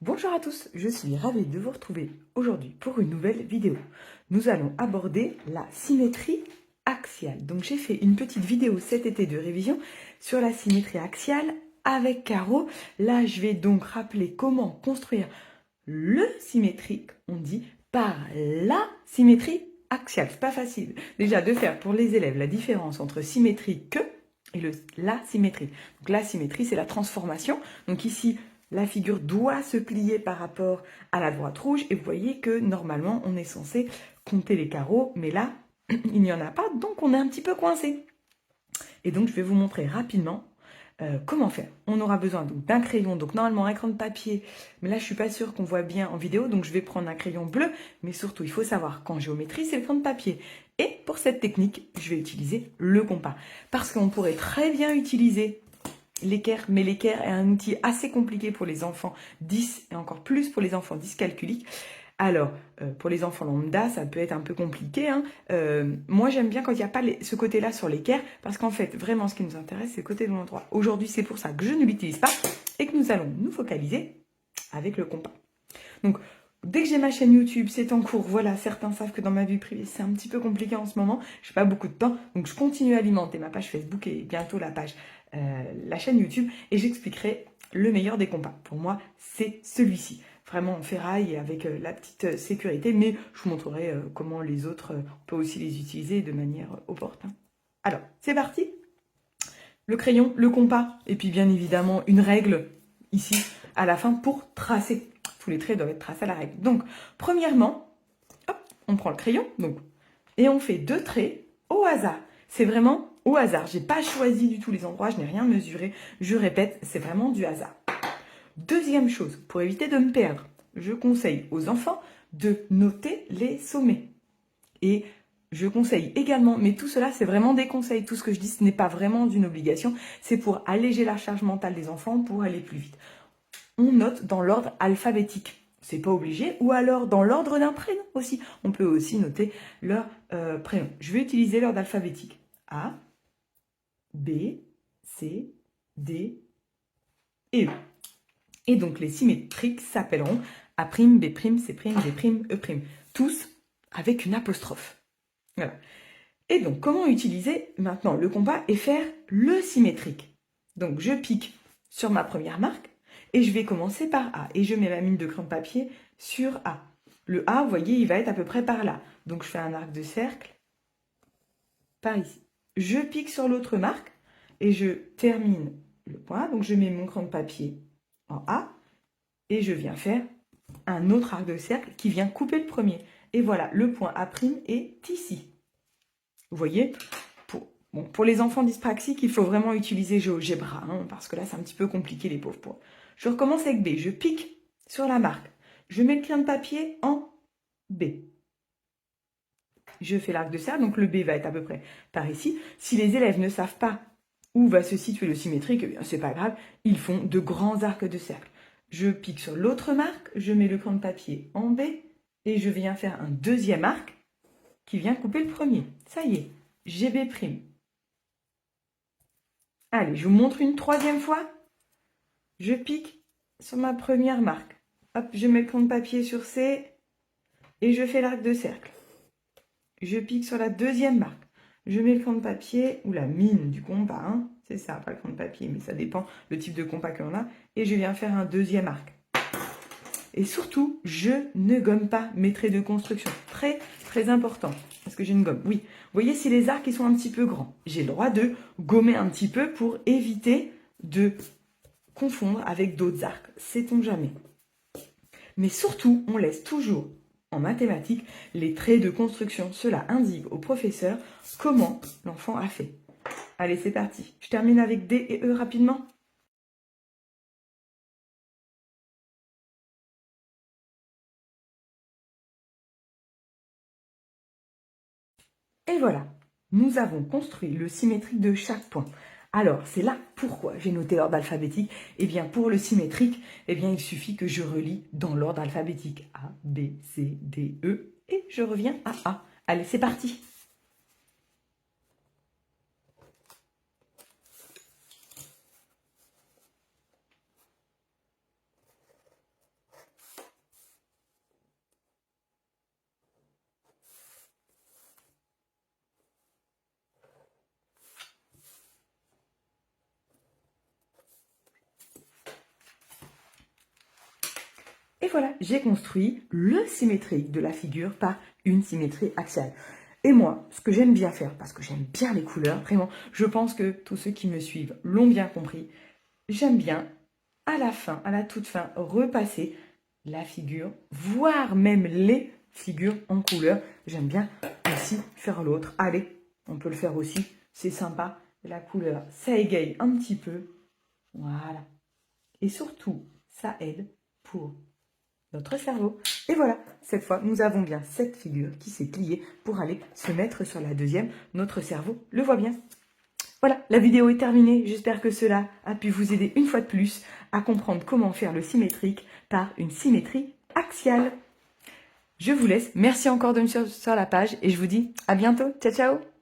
Bonjour à tous, je suis ravie de vous retrouver aujourd'hui pour une nouvelle vidéo. Nous allons aborder la symétrie axiale. Donc j'ai fait une petite vidéo cet été de révision sur la symétrie axiale avec Caro. Là je vais donc rappeler comment construire le symétrique, on dit, par la symétrie axiale. C'est pas facile déjà de faire pour les élèves la différence entre symétrique et la symétrie. Donc la symétrie c'est la transformation. Donc ici la figure doit se plier par rapport à la droite rouge et vous voyez que normalement on est censé compter les carreaux, mais là il n'y en a pas, donc on est un petit peu coincé. Et donc je vais vous montrer rapidement comment faire. On aura besoin d'un crayon, donc normalement un crayon de papier, mais là je suis pas sûre qu'on voit bien en vidéo, donc je vais prendre un crayon bleu, mais surtout il faut savoir qu'en géométrie c'est le crayon de papier. Et pour cette technique, je vais utiliser le compas, parce qu'on pourrait très bien utiliser l'équerre, mais l'équerre est un outil assez compliqué pour les enfants 10 et encore plus pour les enfants dyscalculiques. Alors, pour les enfants lambda, ça peut être un peu compliqué. Moi, j'aime bien quand il n'y a pas ce côté-là sur l'équerre, parce qu'en fait, vraiment, ce qui nous intéresse, c'est le côté de l'endroit. Aujourd'hui, c'est pour ça que je ne l'utilise pas et que nous allons nous focaliser avec le compas. Donc, dès que j'ai ma chaîne YouTube, c'est en cours. Voilà, certains savent que dans ma vie privée, c'est un petit peu compliqué en ce moment. Je n'ai pas beaucoup de temps, donc je continue à alimenter ma page Facebook et bientôt la chaîne YouTube, et j'expliquerai le meilleur des compas. Pour moi, c'est celui-ci. Vraiment en ferraille et avec la petite sécurité, mais je vous montrerai comment les autres, on peut aussi les utiliser de manière opportune. Alors, c'est parti. Le crayon, le compas, et puis bien évidemment une règle ici à la fin pour tracer. Tous les traits doivent être tracés à la règle. Donc, premièrement, hop, on prend le crayon et on fait 2 traits au hasard. C'est vraiment au hasard. J'ai pas choisi du tout les endroits, je n'ai rien mesuré. Je répète, c'est vraiment du hasard. Deuxième chose, pour éviter de me perdre, je conseille aux enfants de noter les sommets. Et je conseille également, mais tout cela, c'est vraiment des conseils. Tout ce que je dis, ce n'est pas vraiment d'une obligation. C'est pour alléger la charge mentale des enfants, pour aller plus vite. On note dans l'ordre alphabétique. C'est pas obligé. Ou alors dans l'ordre d'un prénom aussi. On peut aussi noter leur prénom. Je vais utiliser l'ordre alphabétique. A, B, C, D et E. Et donc les symétriques s'appelleront A', B', C', D', E'. Tous avec une apostrophe. Voilà. Et donc, comment utiliser maintenant le compas et faire le symétrique? Donc, je pique sur ma première marque et je vais commencer par A. Et je mets ma mine de crayon de papier sur A. Le A, vous voyez, il va être à peu près par là. Donc, je fais un arc de cercle par ici. Je pique sur l'autre marque et je termine le point. Donc, je mets mon crayon de papier en A et je viens faire un autre arc de cercle qui vient couper le premier. Et voilà, le point A' est ici. Vous voyez, pour les enfants dyspraxiques, il faut vraiment utiliser GeoGebra, parce que là, c'est un petit peu compliqué, les pauvres points. Je recommence avec B. Je pique sur la marque. Je mets le crayon de papier en B. Je fais l'arc de cercle, donc le B va être à peu près par ici. Si les élèves ne savent pas où va se situer le symétrique, eh bien, c'est pas grave, ils font de grands arcs de cercle. Je pique sur l'autre marque, je mets le crayon de papier en B, et je viens faire un deuxième arc qui vient couper le premier. Ça y est, GB'. Allez, je vous montre une troisième fois. Je pique sur ma première marque. Hop, je mets le crayon de papier sur C et je fais l'arc de cercle. Je pique sur la deuxième marque. Je mets le crayon de papier ou la mine du compas. C'est ça, pas le crayon de papier, mais ça dépend le type de compas qu'on a. Et je viens faire un deuxième arc. Et surtout, je ne gomme pas mes traits de construction. Très, très important. Est-ce que j'ai une gomme? Oui. Vous voyez, si les arcs ils sont un petit peu grands, j'ai le droit de gommer un petit peu pour éviter de confondre avec d'autres arcs. Sait-on jamais? Mais surtout, on laisse toujours en mathématiques les traits de construction. Cela indique au professeur comment l'enfant a fait. Allez, c'est parti. Je termine avec D et E rapidement. Et voilà, nous avons construit le symétrique de chaque point. Alors, c'est là pourquoi j'ai noté l'ordre alphabétique. Eh bien, pour le symétrique, eh bien, il suffit que je relie dans l'ordre alphabétique. A, B, C, D, E, et je reviens à A. Allez, c'est parti. Et voilà, j'ai construit le symétrique de la figure par une symétrie axiale. Et moi, ce que j'aime bien faire, parce que j'aime bien les couleurs, vraiment, je pense que tous ceux qui me suivent l'ont bien compris, j'aime bien, à la fin, à la toute fin, repasser la figure, voire même les figures en couleur. J'aime bien aussi faire l'autre. Allez, on peut le faire aussi, c'est sympa. La couleur, ça égaye un petit peu. Voilà. Et surtout, ça aide pour notre cerveau. Et voilà, cette fois, nous avons bien cette figure qui s'est pliée pour aller se mettre sur la deuxième. Notre cerveau le voit bien. Voilà, la vidéo est terminée. J'espère que cela a pu vous aider une fois de plus à comprendre comment faire le symétrique par une symétrie axiale. Je vous laisse. Merci encore de me suivre sur la page et je vous dis à bientôt. Ciao, ciao!